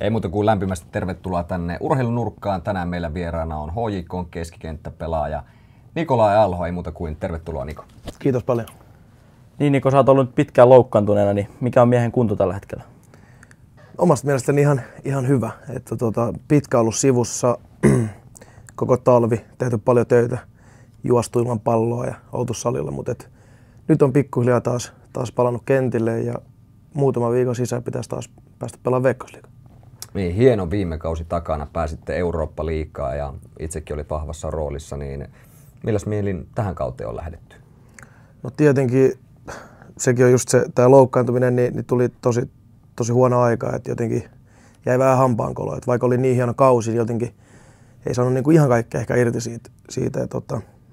Ja ei muuta kuin lämpimästi tervetuloa tänne urheilunurkkaan. Tänään meillä vieraana on HJK:n keskikenttäpelaaja Nikolai Alho. Ei muuta kuin tervetuloa, Niko. Kiitos paljon. Niin Niko, sä oot ollut pitkään loukkaantuneena, niin mikä on miehen kunto tällä hetkellä? Omasta mielestäni ihan hyvä. Että pitkä ollut sivussa koko talvi, tehty paljon töitä, juostu ilman palloa ja oltu salilla, mutta nyt on pikkuhiljaa taas palannut kentille ja muutama viikon sisään pitäisi taas päästä pelaamaan Veikkausliigaa. Niin, hieno viime kausi takana, pääsitte Eurooppa-liigaan ja itsekin oli vahvassa roolissa, niin milläs mielin tähän kauteen on lähdetty? No tietenkin sekin on just se, tämä loukkaantuminen niin tuli tosi huono aika, että jotenkin jäi vähän hampaankoloa, että vaikka oli niin hieno kausi, niin jotenkin ei saanut niinku ihan kaikkea ehkä irti siitä.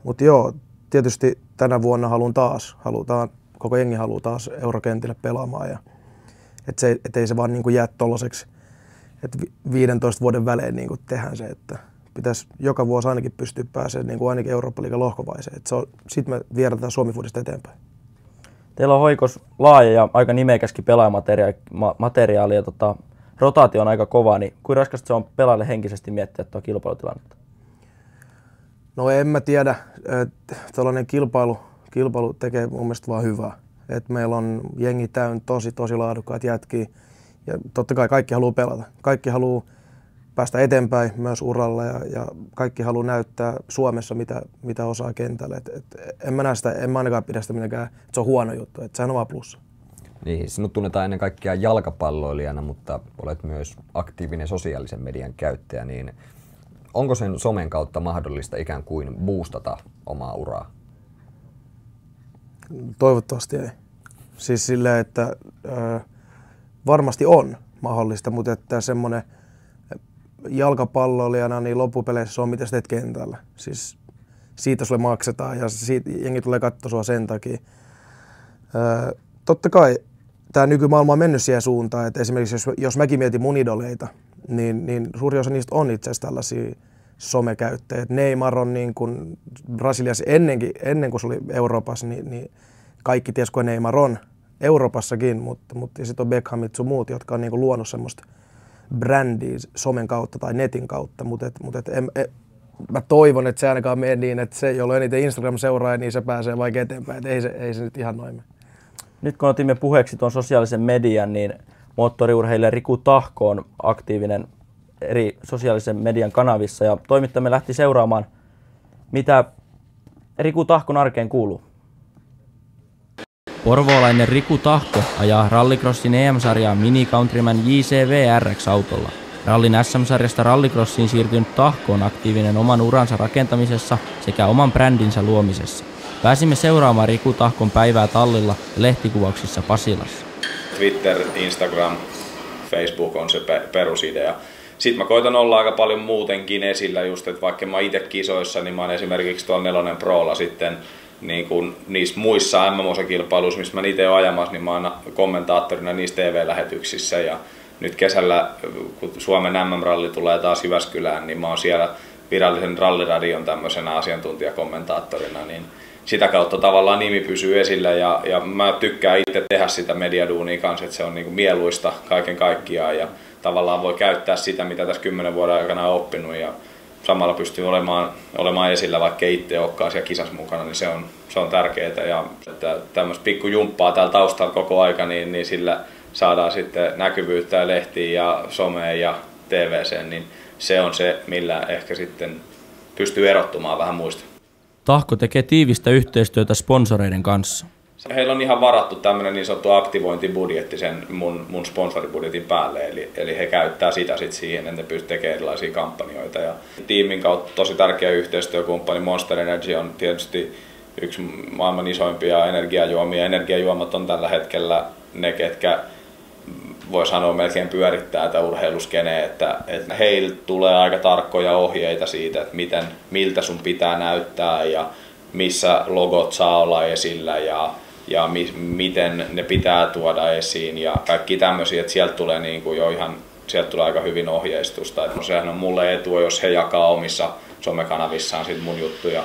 Mutta joo, tietysti tänä vuonna halutaan, koko jengi haluaa taas eurokentille pelaamaan ja et ei se vaan niinku jää tollaiseksi, että 15 vuoden välein niinku tehdään se, että pitäisi joka vuosi ainakin pystyä pääsemään niinku ainakin Eurooppa-liigan lohkovaiheeseen. Sitten me viedään Suomi-foodista eteenpäin. Teillä on HJK:ssa laaja ja aika nimekäskin pelaajamateriaali ja rotaatio on aika kova, niin kuinka raskasta se on pelaajalle henkisesti miettiä tuo kilpailutilannetta? No en mä tiedä. Tällainen kilpailu tekee mun mielestä vaan hyvää. Et meillä on jengi täynnä tosi laadukkaat jätkiä ja totta kai kaikki haluaa pelata. Kaikki haluaa päästä eteenpäin myös uralla ja kaikki haluaa näyttää Suomessa mitä osaa kentällä. En mä ainakaan pidä sitä mitenkään, että se on huono juttu, että sehän on vaan plussa. Niin, sinut tunnetaan ennen kaikkea jalkapalloilijana, mutta olet myös aktiivinen sosiaalisen median käyttäjä, niin onko sen somen kautta mahdollista ikään kuin boostata omaa uraa? Toivottavasti ei. Siis silleen, että varmasti on mahdollista, mutta että semmoinen jalkapalloilijana niin loppupeleissä se on mitä sä teet kentällä. Siis siitä sulle maksetaan ja jengi tulee katsoa sua sen takia. Totta kai tämä nykymaailma on mennyt siihen suuntaan, että esimerkiksi jos mäkin mietin mun idoleita, niin suuri osa niistä on itse asiassa tällaisia somekäyttäjiä. Neymar on niin kuin Brasiliassa ennen kuin se oli Euroopassa, niin kaikki ties kuin Neymar on Euroopassakin, mutta sitten on Beckhamit sun muut, jotka on niin kuin luonut semmoista brändiä somen kautta tai netin kautta, mutta mä toivon, että se ainakaan menee niin, että se, jolla on eniten Instagram-seuraajia, niin se pääsee vaikka eteenpäin, että ei se nyt ihan noin mene. Nyt kun otimme puheeksi tuon sosiaalisen median, niin moottoriurheilija Riku Tahko on aktiivinen eri sosiaalisen median kanavissa ja toimittajamme lähti seuraamaan, mitä Riku Tahkon arkeen kuuluu. Porvoolainen Riku Tahko ajaa rallycrossin EM-sarjaa Mini Countryman JCV RX-autolla. Rallin SM-sarjasta rallycrossiin siirtynyt Tahko on aktiivinen oman uransa rakentamisessa sekä oman brändinsä luomisessa. Pääsimme seuraamaan Riku Tahkon päivää tallilla ja lehtikuvauksissa Pasilassa. Twitter, Instagram, Facebook on se perusidea. Sitten mä koitan olla aika paljon muutenkin esillä just, että vaikka mä itse kisoissa, niin mä oon esimerkiksi tuolla 4 Prolla sitten niin kun niissä muissa MM-osakilpailuissa, missä mä itse oon ajamassa, niin mä oon kommentaattorina niissä TV-lähetyksissä. Ja nyt kesällä, kun Suomen MM-ralli tulee taas Jyväskylään, niin mä oon siellä virallisen ralliradion tämmöisenä asiantuntijakommentaattorina, niin sitä kautta tavallaan nimi pysyy esillä ja mä tykkään itse tehdä sitä mediaduunia kanssa, että se on niinku mieluista kaiken kaikkiaan ja tavallaan voi käyttää sitä, mitä tässä 10 vuoden aikana on oppinut ja samalla pystyy olemaan esillä, vaikka ei itse olekaan siellä kisassa mukana, niin se on tärkeää ja tämmöistä pikkujumppaa täällä taustalla koko aika, niin sillä saadaan sitten näkyvyyttä ja lehtiin ja someen ja TV:seen, niin se on se, millä ehkä sitten pystyy erottumaan vähän muista. Tahko tekee tiivistä yhteistyötä sponsoreiden kanssa. Heillä on ihan varattu tämmöinen niin sanottu aktivointibudjetti sen mun sponsoribudjetin päälle, eli he käyttää sitä sit siihen, että ne pystyy tekemään erilaisia kampanjoita. Ja tiimin kautta tosi tärkeä yhteistyökumppani Monster Energy on tietysti yksi maailman isoimpia energiajuomia. Energiajuomat on tällä hetkellä ne, ketkä voi sanoa melkein pyörittää tätä urheiluskeneen, että heillä tulee aika tarkkoja ohjeita siitä, että miltä sun pitää näyttää ja missä logot saa olla esillä ja miten ne pitää tuoda esiin ja kaikki tämmöisiä, että sieltä tulee niinku jo sieltä tulee aika hyvin ohjeistusta. Että sehän on mulle etua, jos he jakaa omissa somekanavissaan sit mun juttuja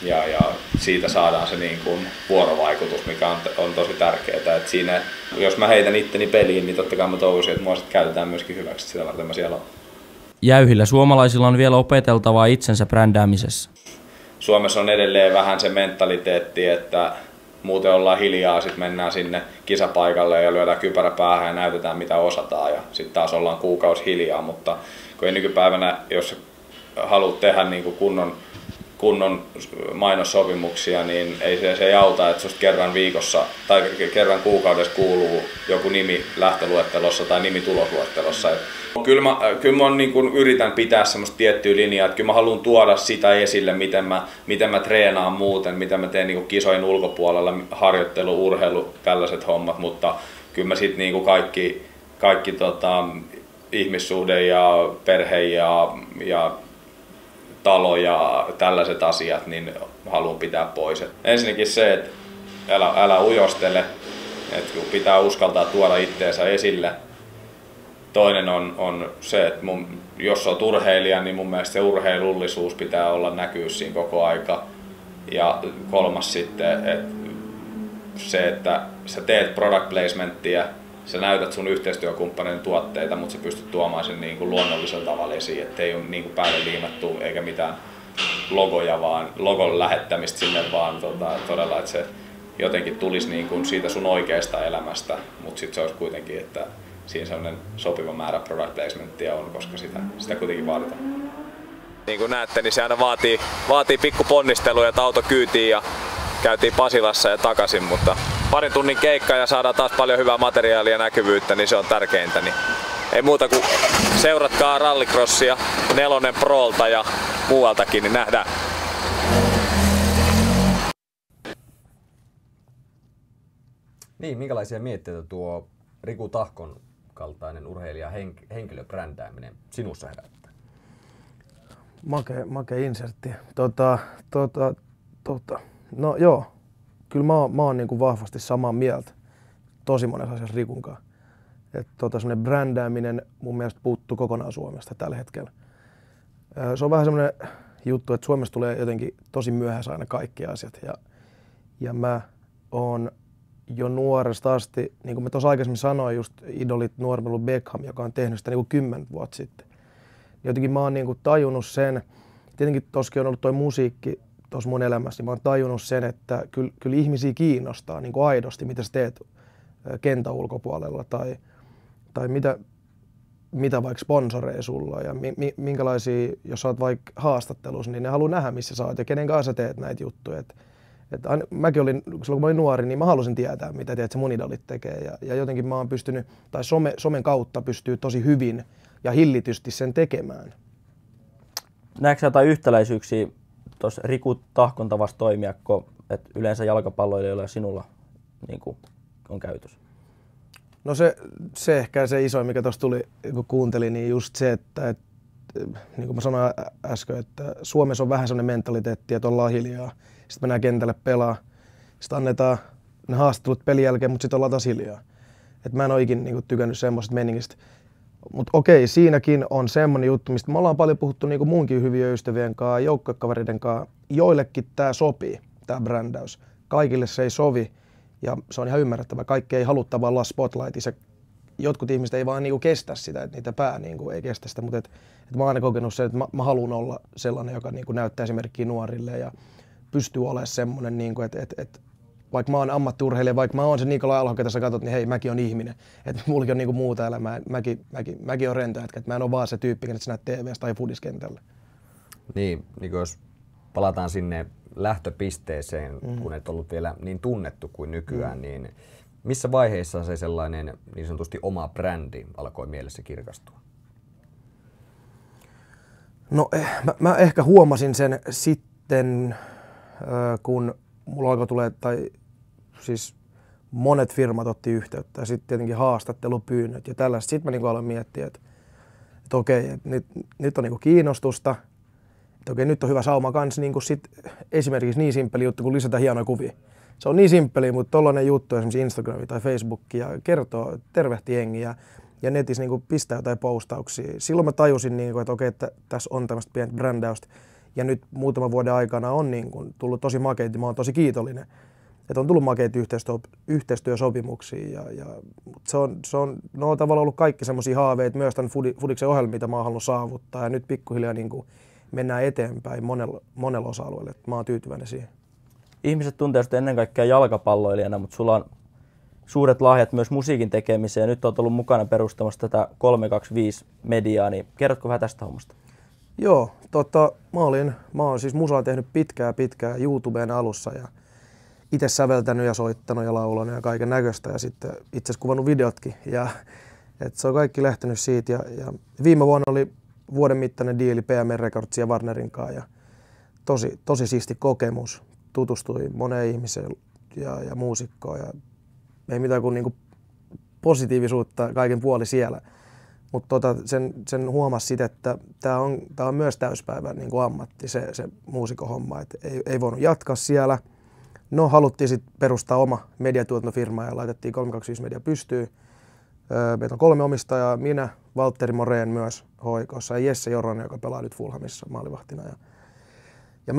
ja siitä saadaan se niin kuin vuorovaikutus, mikä on tosi tärkeää. Et siinä, jos mä heitän itteni peliin, niin totta kai mä toivoisin, että mua sit käytetään myöskin hyväksi, sitä varten mä siellä on. Jäyhillä suomalaisilla on vielä opeteltavaa itsensä brändäämisessä. Suomessa on edelleen vähän se mentaliteetti, että muuten ollaan hiljaa, sitten mennään sinne kisapaikalle ja lyödään kypärä päähän ja näytetään mitä osataan ja sitten taas ollaan kuukausi hiljaa, mutta kun ei nykypäivänä, jos haluat tehdä niin kuin kunnon mainossopimuksia, niin se ei auta, että susta kerran viikossa tai kerran kuukaudessa kuuluu joku nimi lähtöluettelossa tai nimi tulosluettelossa. Kyllä mä niin kuin yritän pitää semmoista tiettyä linjaa, että kyllä mä haluan tuoda sitä esille, miten mä treenaan muuten, mitä mä teen niin kuin kisojen ulkopuolella, harjoittelu, urheilu, tällaiset hommat, mutta kyllä mä sitten niin kuin kaikki ihmissuhde ja perhe ja talo ja tällaiset asiat, niin haluan pitää pois. Ensinnäkin se, että älä ujostele, että pitää uskaltaa tuoda itteensä esille. Toinen on se, että jos olet urheilija, niin mun mielestä se urheilullisuus pitää olla näkyy siinä koko aika. Ja kolmas sitten, että se, että sä teet product placementtia, sä näytät sun yhteistyökumppanin tuotteita, mutta sä pystyt tuomaan sen niin kuin luonnollisella tavalla esiin, ettei ole niin kuin päälle liimattu eikä mitään logoja, vaan logon lähettämistä sinne, vaan todella, että se jotenkin tulisi niin kuin siitä sun oikeasta elämästä, mutta sitten se olisi kuitenkin, että siinä sellainen sopiva määrä product placementtia on, koska sitä kuitenkin vaaditaan. Niin kuin näette, niin se aina vaatii pikku ponnisteluja, että auto kyytiin ja käytiin Pasilassa ja takaisin, mutta parin tunnin keikka ja saadaan taas paljon hyvää materiaalia ja näkyvyyttä, niin se on tärkeintä. Niin ei muuta kuin seuratkaa Rallycrossia 4 Prolta ja muualtakin, niin nähdään. Niin, minkälaisia mietteitä tuo Riku Tahkon kaltainen urheilija henkilöbrändääminen sinussa herättää? Makea insertti. No joo, kyllä mä oon niin kuin vahvasti samaa mieltä tosi monessa asiassa Rikun kanssa. Että semmoinen brändääminen mun mielestä puuttuu kokonaan Suomesta tällä hetkellä. Se on vähän semmoinen juttu, että Suomessa tulee jotenkin tosi myöhässä aina kaikki asiat. Ja mä oon jo nuoresta asti, niin kuin mä tuossa aikaisemmin sanoin, just idolit nuoremmalla Beckham, joka on tehnyt sitä niin kuin 10 vuotta sitten. Jotenkin mä oon niin kuin tajunnut sen, tietenkin tossakin on ollut toi musiikki tuossa mun elämässä, niin mä oon tajunnut sen, että kyllä ihmisiä kiinnostaa niin kuin aidosti, mitä sä teet kentän ulkopuolella tai mitä vaikka sponsoreja sulla ja minkälaisia, jos sä oot vaikka haastattelussa, niin ne haluaa nähdä, missä sä oot ja kenen kanssa sä teet näitä juttuja. Mäkin olin, silloin kun mä olin nuori, niin mä halusin tietää, mitä se mun idolit tekee. Ja jotenkin mä oon pystynyt, tai somen kautta pystyy tosi hyvin ja hillitysti sen tekemään. Näetkö sä jotain yhtäläisyyksiä tuossa Riku Tahkon tavassa toimia, että yleensä jalkapalloilijoilla ja sinulla niin kuin on käytössä? No se ehkä se isoin, mikä tuossa tuli, kun kuuntelin, niin just se, että niin kuin mä sanoin äsken, että Suomessa on vähän sellainen mentaliteetti, että ollaan hiljaa. Sitten mennään kentälle pelaa. Sitten annetaan ne haastattelut pelin jälkeen, mutta sitten ollaan taas hiljaa. Et mä en ole ikinä niin tykännyt semmoisesta meningistä. Mutta okei, siinäkin on semmoinen juttu, mistä me ollaan paljon puhuttu niin munkin hyvien ystävien kanssa, joukkuekavereiden kanssa. Joillekin tämä sopii, tämä brändäys. Kaikille se ei sovi ja se on ihan ymmärrettävä. Kaikki ei halua tavallaan spotlightissa. Jotkut ihmiset ei vaan niinku kestä sitä, että niitä pää niinku ei kestä sitä, mutta mä oon aina kokenut sen, että mä haluan olla sellainen, joka niinku näyttää esimerkkiä nuorille ja pystyy olemaan semmoinen, niinku, että vaikka mä oon ammattiurheilija, vaikka mä oon se Nikolai Alho, ketä sä katsot, niin hei, mäkin on ihminen. Että mullakin on niinku muuta elämää, mäkin on rento jätkä, että mä en ole vaan se tyyppi, että sä näet TV:stä tai fudiskentällä. Niin jos palataan sinne lähtöpisteeseen, kun et ollut vielä niin tunnettu kuin nykyään, niin missä vaiheessa se sellainen niin sanotusti oma brändi alkoi mielessä kirkastua? No mä ehkä huomasin sen sitten, kun mulla alkoi tulee, tai siis monet firmat otti yhteyttä ja sitten tietenkin haastattelupyynnöt ja tällaista. Sitten mä niinku aloin miettiä, että okei, että nyt on niinku kiinnostusta, että okei, nyt on hyvä sauma kanssa niinku sit esimerkiksi niin simppeli juttu kuin lisätä hienoja kuvia. Se on niin simppeli, mutta tollainen juttu esimerkiksi Instagrami tai Facebook ja kertoo, tervehti jengiä ja netissä niinku pistää jotain postauksia. Silloin mä tajusin, niinku, että okei, että tässä on tämmöistä pientä brändäystä. Ja nyt muutaman vuoden aikana on niin kuin tullut tosi makeita, mä oon tosi kiitollinen, että on tullut makeita yhteistyösopimuksia. Ne on tavallaan ollut kaikki semmoisia haaveita myös tämän Fudiksen ohjelma, mitä mä oon halunnut saavuttaa. Ja nyt pikkuhiljaa niin kuin mennään eteenpäin monella osa-alueella. Mä oon tyytyväinen siihen. Ihmiset tuntee sinut ennen kaikkea jalkapalloilijana, mutta sulla on suuret lahjat myös musiikin tekemiseen. Ja nyt olet ollut mukana perustamassa tätä 325 mediaa, niin kerrotko vähän tästä hommasta? Joo, mä oon siis musaa tehnyt pitkään YouTubeen alussa ja itse säveltänyt ja soittanut ja laulanut ja kaiken näköistä ja sitten itse asiassa kuvannut videotkin. Ja, se on kaikki lähtenyt siitä ja viime vuonna oli vuoden mittainen diili PM Recordsin ja Warnerin kanssa ja tosi siisti kokemus. Tutustui moneen ihmiseen ja muusikkoon ja ei mitään kuin niinku positiivisuutta kaiken puoli siellä. Mutta sen huomasi sitten, että tämä on myös täyspäivän niinku ammatti, se muusikkohomma. Et ei voinut jatkaa siellä. No haluttiin sitten perustaa oma mediatuotantofirma ja laitettiin 325 Media pystyyn. Meitä on 3 omistajaa, minä, Valtteri Moreen myös HIK:ssa ja Jesse Joronen, joka pelaa nyt Fulhamissa maalivahtina. Ja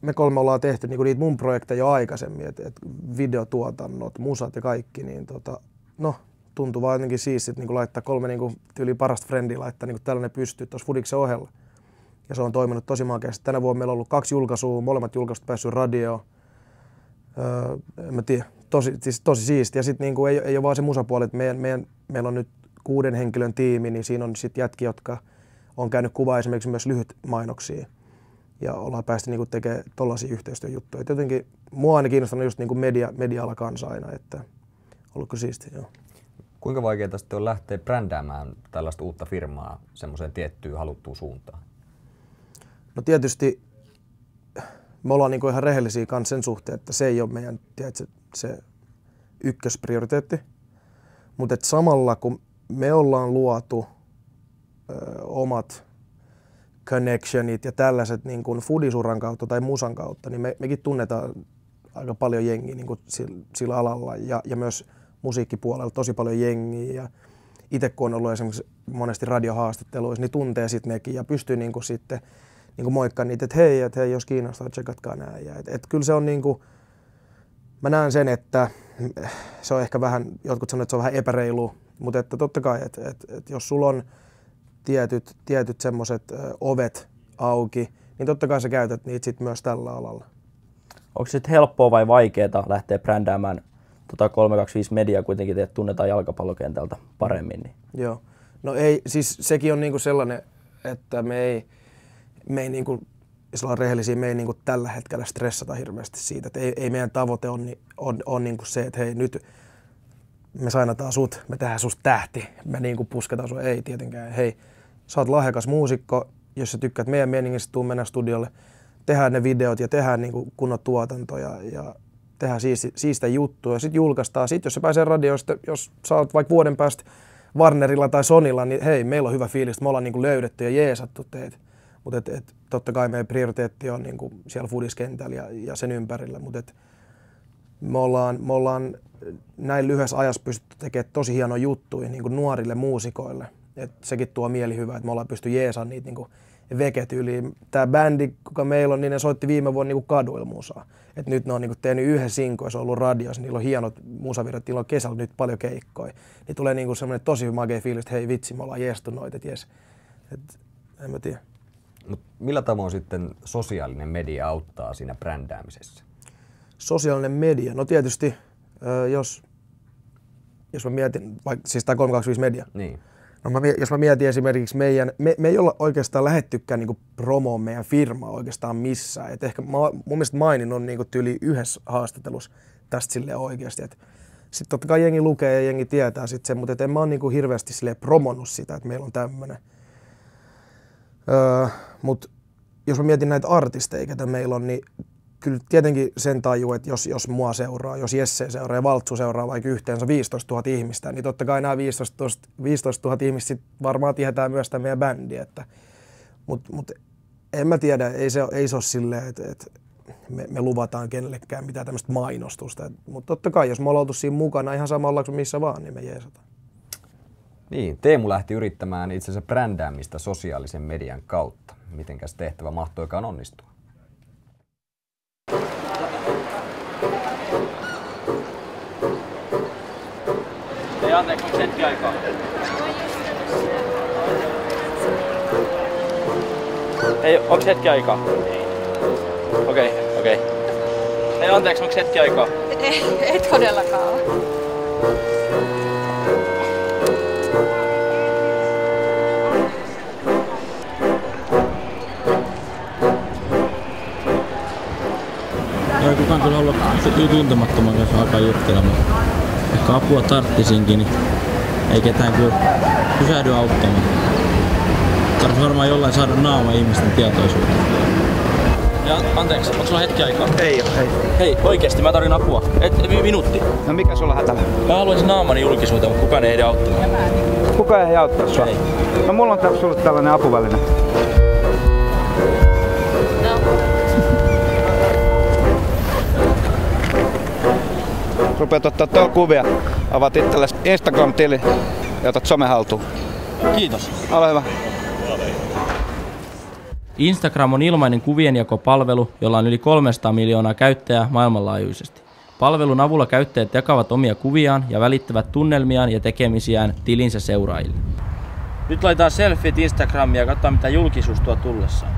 me 3 ollaan tehty niinku niitä mun projekteja jo aikaisemmin, että videotuotannot, musat ja kaikki, niin tuntuu vaan jotenkin siistit niinku laittaa 3 niinku tyyliin parasta frendiä laittaa niinku tällainen pystyy tuossa Fudiksen ohella. Ja se on toiminut tosi makeasti. Tänä vuonna meillä on ollut 2 julkaisua, molemmat julkaisut päässyt radioon. En mä tiedä, tosi siistiä. Ja sitten niinku ei ole vaan se musapuoli, että meillä on nyt 6 henkilön tiimi, niin siinä on sitten jätki, jotka on käynyt kuvaa esimerkiksi myös lyhyt mainoksia. Ja ollaan päästy niinku tekemään tollaisia yhteistyöjuttuja. Et jotenkin mua aina kiinnostanut just niinku media-ala kanssa aina, että ollutko siistiä, joo. Kuinka vaikeaa sitten on lähteä brändäämään tällaista uutta firmaa semmoiseen tiettyyn haluttuun suuntaan? No tietysti me ollaan niinku ihan rehellisiä kanssa sen suhteen, että se ei ole meidän se ykkösprioriteetti. Mutta samalla kun me ollaan luotu omat connectionit ja tällaiset niin kuin foodisuran kautta tai musan kautta, niin mekin tunnetaan aika paljon jengiä niin kuin sillä alalla ja myös musiikkipuolella tosi paljon jengiä. Ja itse kun on ollut esimerkiksi monesti radiohaastatteluissa, niin tuntee sitten nekin ja pystyy niin kuin sitten niin kuin moikkaan niitä, että hei, jos kiinnostaa, tsekatkaa näin. Et kyllä se on niin kuin, mä näen sen, että se on ehkä vähän, jotkut sanoo, että se on vähän epäreilu, mutta että totta kai, että jos sulla on tietyt semmoiset ovet auki, niin totta kai sä käytät niitä sit myös tällä alalla. Onko se helppoa vai vaikeaa lähteä brändäämään 325 Media, kuitenkin teidät tunnetaan jalkapallokentältä paremmin? Niin. Joo. No ei, siis sekin on niinku sellainen, että me ei niinku, jos ollaan rehellisiä, me ei niinku tällä hetkellä stressata hirveästi siitä, että ei meidän tavoite on niinku se, että hei nyt me sainataan sut, me tehdään susta tähti, me niinku pusketaan sua, ei tietenkään. Hei, sä oot lahjakas muusikko, jos sä tykkäät meidän meningistä, tuu mennä studiolle, tehdään ne videot ja tehdään niinku kunnon tuotantoja ja tehdään siistä juttuja ja sit julkaistaan. Sit jos se pääsee radioon, jos sä oot vaikka vuoden päästä Warnerilla tai Sonylla, niin hei, meillä on hyvä fiilis, me ollaan niinku löydetty ja jeesattu teet. Mutta totta kai meidän prioriteetti on niinku siellä foodiskentällä ja sen ympärillä, mutta me ollaan näin lyhyessä ajassa pystytty tekemään tosi hienoja juttuja niin kuin nuorille muusikoille. Et sekin tuo mielihyvää, että me ollaan pysty jeesaan niitä niin veketyyliin. Tämä bändi, joka meillä on, niin ne soitti viime vuonna niin kaduilla musaa. Et nyt ne on niin tehnyt yhden sinkun ja se on ollut radiossa. Niillä on hienot musavirrat, niillä on kesällä nyt paljon keikkoja. Niin tulee niin semmoinen tosi makea fiilis, että hei vitsi, me ollaan jeestu noita, että jes. En mä tiedä. Mut millä tavoin sitten sosiaalinen media auttaa siinä brändäämisessä? Sosiaalinen media? No tietysti, jos mä mietin, vaikka siis tämä 325 Media. Niin. No jos mä mietin esimerkiksi me ei olla oikeastaan lähettykään niinku promoon meidän firmaa oikeastaan missään. Et ehkä mun mielestä mainin on niinku tyyli yhdessä haastattelussa tästä silleen oikeasti. Sitten totta kai jengi lukee ja jengi tietää sit sen, mutta en mä ole niinku hirveästi silleen promonnut sitä, että meillä on tämmönen. Mutta jos mä mietin näitä artisteja, ketä meillä on, niin kyllä tietenkin sen tajuu, että jos mua seuraa, jos Jesse seuraa ja Valtsu seuraa vaikka yhteensä 15 000 ihmistä, niin totta kai nämä 15 000 ihmistä sit varmaan tietää myös tämän meidän bändi. Mutta en mä tiedä, ei se ole silleen, että me luvataan kenellekään mitään tämmöistä mainostusta. Mutta totta kai, jos me ollaan oltu siinä mukana ihan samalla kuin missä vaan, niin me jeesataan. Niin, Teemu lähti yrittämään itse asiassa brändäämistä sosiaalisen median kautta. mitenkäs tehtävä mahtoikaan onnistua. Ei anteeksi, onko hetki aikaa? Ei, onko hetki aikaa? Okei. Ei anteeksi, onko hetki aikaa? Ei todellakaan ole. Ei kukaan kyllä ollut tuntemattoman kanssa alkaa juttelemaan. Ehkä apua tarttisinkin, niin ei ketään kyllä pysähdy auttamaan. Tarvitsisi varmaan jollain saada naama ihmisten tietoisuuteen. Ja anteeksi, onko sulla hetki aikaa? Ei. Hei, oikeesti mä tarvin apua. Minuutti. No mikä sulla hätälä? Mä haluaisin naamani julkisuuteen, mutta kukaan ei ehdi auttamaan. Kuka ei auttaa sua? Ei. No mulla on tässä sulle tällainen apuväline. Rupeat ottaa tuolla kuvia. Avaat itsellesi Instagram-tili ja otat some haltuun. Kiitos. Ole hyvä. Instagram on ilmainen kuvienjakopalvelu, jolla on yli 300 miljoonaa käyttäjää maailmanlaajuisesti. Palvelun avulla käyttäjät jakavat omia kuviaan ja välittävät tunnelmiaan ja tekemisiään tilinsä seuraajille. Nyt laitetaan selfiet Instagramia ja katsotaan mitä julkisuus tuo tullessaan.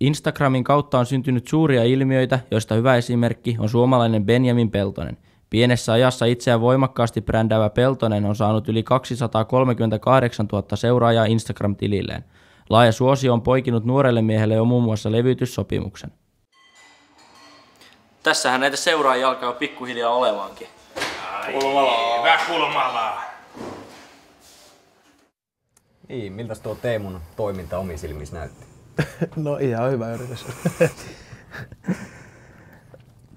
Instagramin kautta on syntynyt suuria ilmiöitä, joista hyvä esimerkki on suomalainen Benjamin Peltonen. Pienessä ajassa itseään voimakkaasti brändäävä Peltonen on saanut yli 238 000 seuraajaa Instagram-tililleen. Laaja suosio on poikinut nuorelle miehelle jo muun muassa levytyssopimuksen. Tässähän näitä seuraajia alkaa jo pikkuhiljaa olemaankin. Hyvä kulmalla. Niin, miltäs tuo Teemun toiminta omissa silmissä näytti? No ihan hyvä yritys.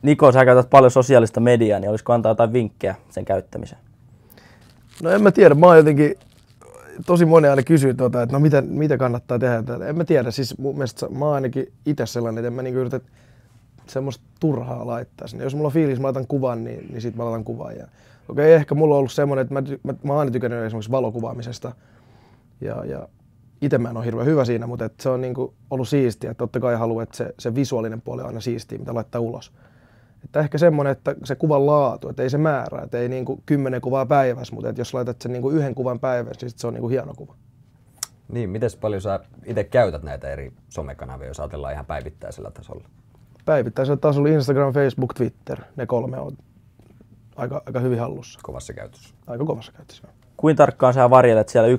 Niko, sä käytät paljon sosiaalista mediaa, niin olisiko antaa jotain vinkkejä sen käyttämiseen? No en mä tiedä, mä oon jotenkin, tosi moni aina kysyy että no mitä kannattaa tehdä. En mä tiedä, siis mun mielestä mä oon ainakin itse sellainen, että en mä niinku yritä semmoista turhaa laittaa sinne. Jos mulla on fiilis, mä laitan kuvan, niin sit mä laitan kuvan. Okei, ehkä mulla on ollut semmoinen, että mä oon aina tykännyt esimerkiksi valokuvaamisesta. Ja itse mä en ole hirveän hyvä siinä, mutta se on niinku ollut siistiä. Että totta kai haluaa, että se visuaalinen puoli on aina siistiä, mitä laittaa ulos. Että ehkä semmoinen, että se kuvan laatu, että ei se määrä, että ei niinku 10 kuvaa päivässä, mutta että jos laitat sen niinku 1 kuvan päivässä, niin sit se on niinku hieno kuva. Niin, miten paljon sä itse käytät näitä eri somekanavia, jos ajatellaan ihan päivittäisellä tasolla? Päivittäisellä tasolla Instagram, Facebook, Twitter, ne 3 on aika hyvin hallussa. Kovassa käytössä. Aika kovassa käytössä. Kuinka tarkkaan sä varjelet siellä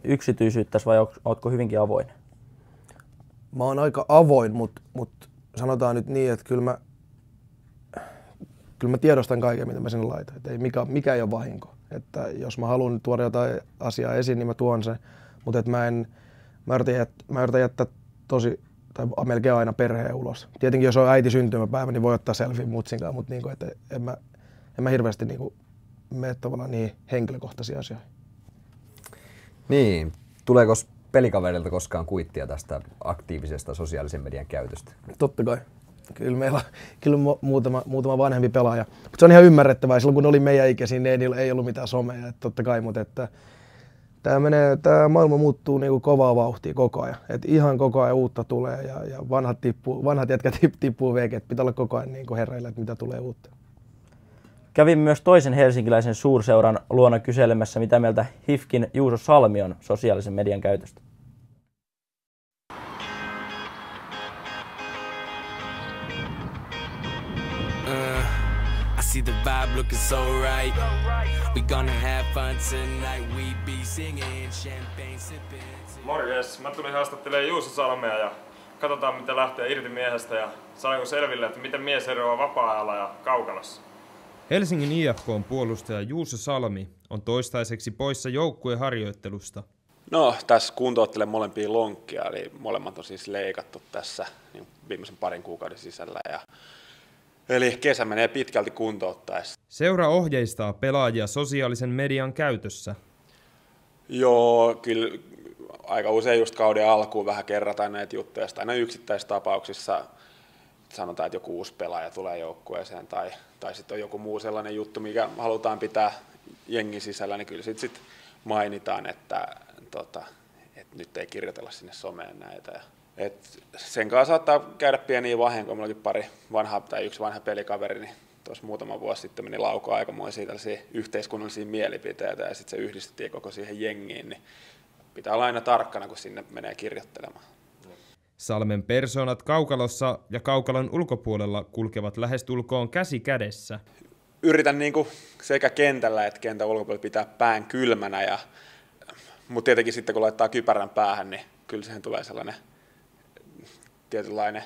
yksityisyyttäsi vai ootko hyvinkin avoin? Mä oon aika avoin, mutta sanotaan nyt niin, että kyllä mä tiedostan kaiken, mitä mä sinne laitan. Et ei mikä ei ole vahinko. Että jos mä haluan tuoda jotain asiaa esiin, niin mä tuon sen. Mutta mä yritän jättää melkein aina perheen ulos. Tietenkin jos on äiti syntymäpäivä, niin voi ottaa selfie mutsinkaan, mutta niinku, en mä hirveästi niinku mene tavallaan niihin henkilökohtaisiin asioihin. Niin, tuleeko pelikaverilta koskaan kuittia tästä aktiivisesta sosiaalisen median käytöstä? Totta kai. Kyllä meillä on muutama vanhempi pelaaja. Mutta se on ihan ymmärrettävää. Silloin kun oli meidän ikäisiä, niin ei ollut mitään somea. Että totta kai, mutta että tämä maailma muuttuu niinku kovaa vauhtia koko ajan. Et ihan koko ajan uutta tulee ja vanhat jätkät tippuu veke. Pitää olla koko ajan niinku herreillä, että mitä tulee uutta. Kävin myös toisen helsinkiläisen suurseuran luona kyselemässä, mitä mieltä HIFKin Juuso Salmi on sosiaalisen median käytöstä. I see the vibe looking so right. We gonna have fun tonight. We be singing, champagne sipping. Morjes, mä tulin haastattelemaan Juuso Salmea ja katsotaan mitä lähtee irti miehestä ja saanko selville, että miten mies eroaa vapaa-ajalla ja kaukalossa. Helsingin IFK:n puolustaja Juuso Salmi on toistaiseksi poissa joukkueharjoittelusta. No, tässä kuntouttelen molempia lonkkia, eli molemmat on siis leikattu tässä niin viimeisen parin kuukauden sisällä. Eli kesä menee pitkälti kuntouttaessa. Seura ohjeistaa pelaajia sosiaalisen median käytössä. Joo, kyllä aika usein just kauden alkuun vähän kerrataan näitä juttuja. Aina yksittäistapauksissa sanotaan, että joku uusi pelaaja tulee joukkueeseen tai sitten on joku muu sellainen juttu, mikä halutaan pitää jengin sisällä, niin kyllä sitten mainitaan, että nyt ei kirjoitella sinne someen näitä. Et sen kanssa saattaa käydä pieniä vahinkoja. Minullakin yksi vanha pelikaveri, niin tuossa muutama vuosi sitten meni laukoon aikamoisia tällaisia yhteiskunnallisia mielipiteitä ja sitten se yhdistettiin koko siihen jengiin, niin pitää olla aina tarkkana, kun sinne menee kirjoittelemaan. Salmen persoonat kaukalossa ja kaukalon ulkopuolella kulkevat lähestulkoon käsi kädessä. Yritän sekä kentällä että kentän ulkopuolella pitää pään kylmänä, mutta tietenkin sitten kun laittaa kypärän päähän, niin kyllä siihen tulee sellainen tietynlainen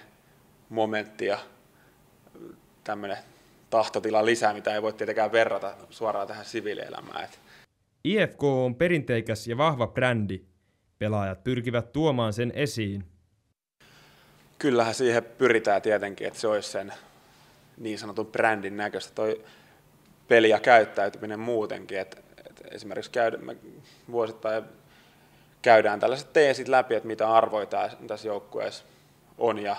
momentti ja tämmöinen tahtotila lisää, mitä ei voi tietenkään verrata suoraan tähän siviilielämään. IFK on perinteikäs ja vahva brändi. Pelaajat pyrkivät tuomaan sen esiin. Kyllähän siihen pyritään tietenkin, että se olisi sen niin sanotun brändin näköistä. Toi peli ja käyttäytyminen muutenkin. Et esimerkiksi me vuosittain käydään tällaiset teesit läpi, että mitä arvoja tässä joukkueessa on ja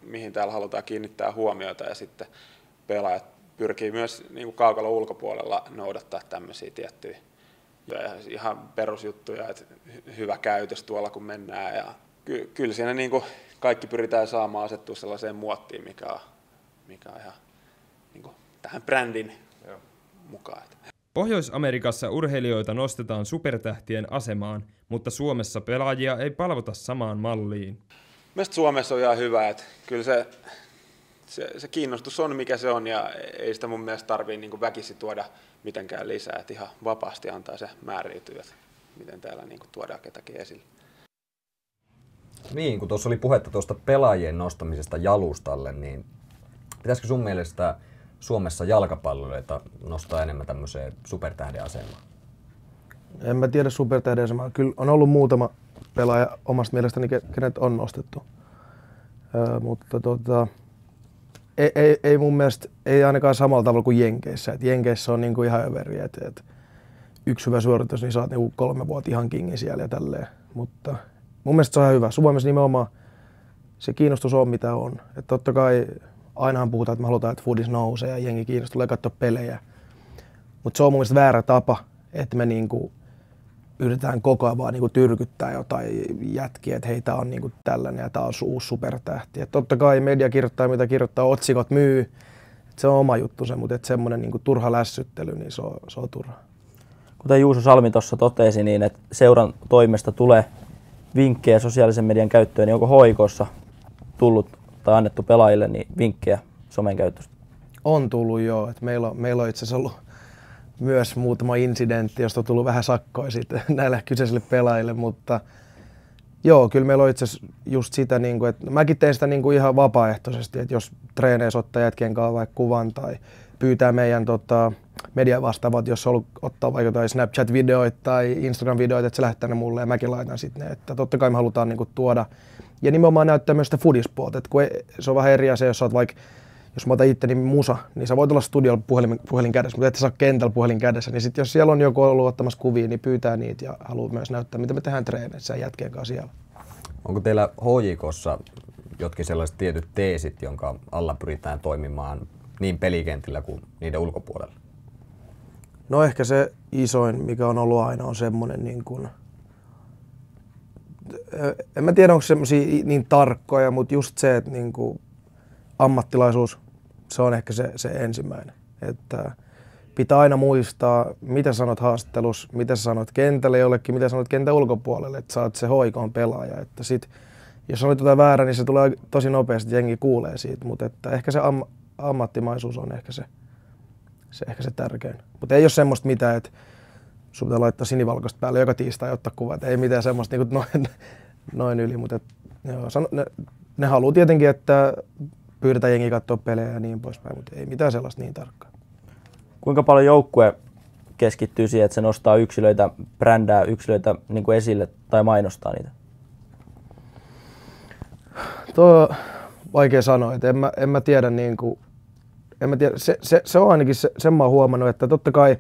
mihin täällä halutaan kiinnittää huomiota. Ja sitten pelaajat pyrkii myös kaukalon ulkopuolella noudattaa tämmöisiä tiettyjä ihan perusjuttuja, että hyvä käytös tuolla kun mennään. Ja kyllä siinä kaikki pyritään saamaan asettua sellaiseen muottiin, mikä on ihan tähän brändin mukaan. Pohjois-Amerikassa urheilijoita nostetaan supertähtien asemaan, mutta Suomessa pelaajia ei palvota samaan malliin. Mielestäni Suomessa on ihan hyvä, että kyllä se kiinnostus on mikä se on ja ei sitä mun mielestä tarvitse väkisi tuoda mitenkään lisää, että ihan vapaasti antaa se määräytyä, miten täällä tuodaan ketäkin esille. Niin, kun tuossa oli puhetta tuosta pelaajien nostamisesta jalustalle, niin pitäisikö sun mielestä Suomessa jalkapalloilijoita nostaa enemmän tämmöiseen supertähden asemaan? En mä tiedä supertähden asemaa. Kyllä on ollut muutama pelaaja omasta mielestäni, kenet on nostettu. Mutta ei mun mielestä, ei ainakaan samalla tavalla kuin Jenkeissä. Et Jenkeissä on ihan överiä, että yksi hyvä suoritus, niin saat 3 vuotta ihan kingin siellä ja tälleen. Mutta mun mielestä se on ihan hyvä. Suomessa nimenomaan se kiinnostus on mitä on. Et totta kai ainahan puhutaan, että me halutaan, että foodis nousee ja jengi kiinnostuu, tulee katsoa pelejä. Mutta se on mun mielestä väärä tapa, että me yritetään koko ajan vaan tyrkyttää jotain jätkiä, että hei, tää on tällainen ja tää on uusi supertähti. Et totta kai media kirjoittaa, mitä kirjoittaa, otsikot myy. Et se on oma juttu se, mutta semmoinen turha lässyttely, niin se on turha. Kuten Juuso Salmi tuossa totesi, niin että seuran toimesta tulee vinkkejä sosiaalisen median käyttöön, niin onko HIK:ssa tullut tai annettu pelaajille niin vinkkejä somen käytöstä? On tullut joo. Et meillä on itse asiassa ollut myös muutama incidentti, josta on tullut vähän sakkoja sitten näille kyseisille pelaajille, mutta joo, kyllä meillä on itse asiassa just sitä, että mäkin teen sitä ihan vapaaehtoisesti, että jos treeneissä ottaa jätkien kanssa vaikka kuvan tai pyytää meidän median vastaavat, jos on ottaa vaikka jotain Snapchat-videoita tai Instagram-videoita, että se lähettää ne mulle ja mäkin laitan sitten ne, että totta kai me halutaan tuoda ja nimenomaan näyttää myös sitä foodispuolta, että kun se on vähän eri asia, jos sä oot vaikka jos mä otan itteni musa, niin sä voit olla studiolla puhelin kädessä, mutta et sä ole kentällä puhelin kädessä. Niin sit jos siellä on joku ollut ottamassa kuvia, niin pyytää niitä ja haluaa myös näyttää, mitä me tehdään treeneissä ja jätkien kanssa siellä. Onko teillä HJK:ssa jotkin sellaiset tietyt teesit, jonka alla pyritään toimimaan niin pelikentillä kuin niiden ulkopuolella? No ehkä se isoin, mikä on ollut aina, on semmoinen en mä tiedä, onko semmosia niin tarkkoja, mutta just se, että ammattilaisuus, se on ehkä se ensimmäinen. Että pitää aina muistaa, mitä sanot haastattelussa, mitä sanot kentälle jollekin, mitä sanot kentän ulkopuolelle, että sä oot se HIK:n pelaaja. Että sit, jos sanot jotain väärää, niin se tulee tosi nopeasti, jengi kuulee siitä, mutta että ehkä se ammattimaisuus on ehkä se tärkein. Mutta ei ole semmoista mitään, että sun pitää laittaa sinivalkoista päälle joka tiistai ja ottaa kuvat. Ei mitään semmoista noin yli, mutta ne haluaa tietenkin, että pyydetään jengiä katsoa pelejä ja niin poispäin, mutta ei mitään sellaista niin tarkkaa. Kuinka paljon joukkue keskittyy siihen, että se nostaa yksilöitä, brändää yksilöitä esille tai mainostaa niitä? Tuo on vaikea sanoa, että en mä tiedä, se on ainakin sen mä oon huomannut, että totta kai,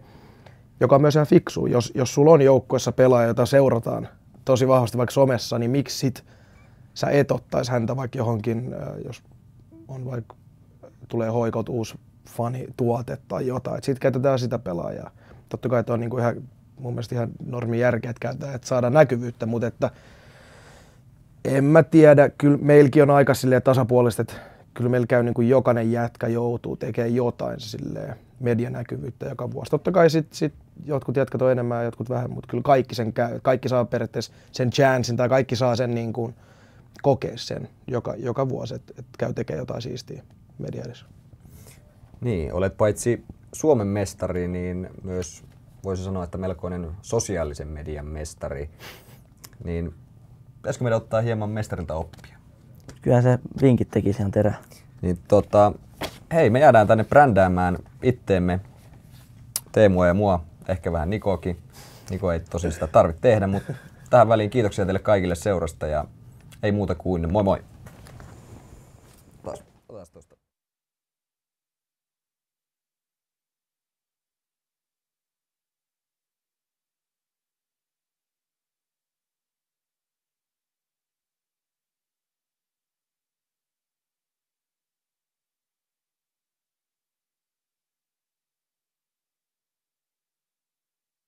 joka on myös ihan fiksu, jos sulla on joukkueessa pelaaja, jota seurataan tosi vahvasti vaikka somessa, niin miksi sit sä et ottais häntä vaikka johonkin, jos on vaikka tulee HIK:lta uusi fanituote tai jotain, että sit käytetään sitä pelaajaa. Totta kai on ihan mun mielestä ihan normijärkeä, että saadaan näkyvyyttä, mutta että en mä tiedä, kyllä meilläkin on aika silleen tasapuolista, että kyllä meillä käy niin kuin jokainen jätkä joutuu tekemään jotain silleen medianäkyvyyttä joka vuosi. Totta kai sit jotkut jätkät on enemmän ja jotkut vähän, mutta kyllä kaikki sen käy. Kaikki saa periaatteessa sen chanssin tai kaikki saa sen niin kuin kokea sen joka vuosi, että käy tekemään jotain siistiä media edessä. Niin, olet paitsi Suomen mestari, niin myös voisi sanoa, että melkoinen sosiaalisen median mestari. Niin pitäisikö meidän ottaa hieman mestarilta oppia? Kyllä se vinkit tekisi ihan terää. Niin hei, me jäädään tänne brändäämään itteemme, Teemua ja mua, ehkä vähän Nikoakin. Niko ei tosin sitä tarvitse tehdä, mutta tähän väliin kiitoksia teille kaikille seurasta ja ei muuta kuin moi moi!